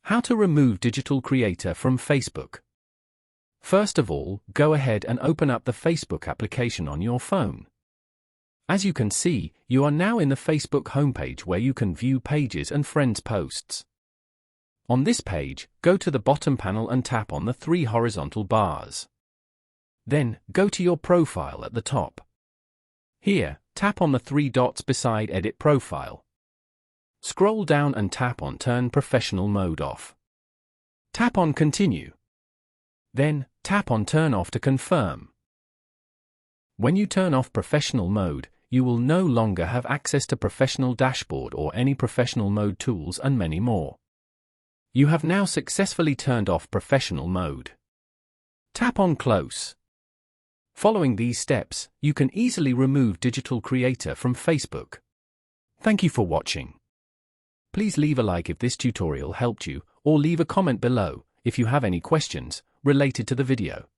How to remove digital creator from Facebook. First of all, go ahead and open up the Facebook application on your phone. As you can see, you are now in the Facebook homepage where you can view pages and friends' posts. On this page, go to the bottom panel and tap on the 3 horizontal bars. Then, go to your profile at the top. Here, tap on the 3 dots beside Edit Profile. Scroll down and tap on Turn Professional Mode Off. Tap on Continue. Then, tap on Turn Off to confirm. When you turn off Professional Mode, you will no longer have access to Professional Dashboard or any Professional Mode tools and many more. You have now successfully turned off Professional Mode. Tap on Close. Following these steps, you can easily remove digital creator from Facebook. Thank you for watching. Please leave a like if this tutorial helped you, or leave a comment below if you have any questions related to the video.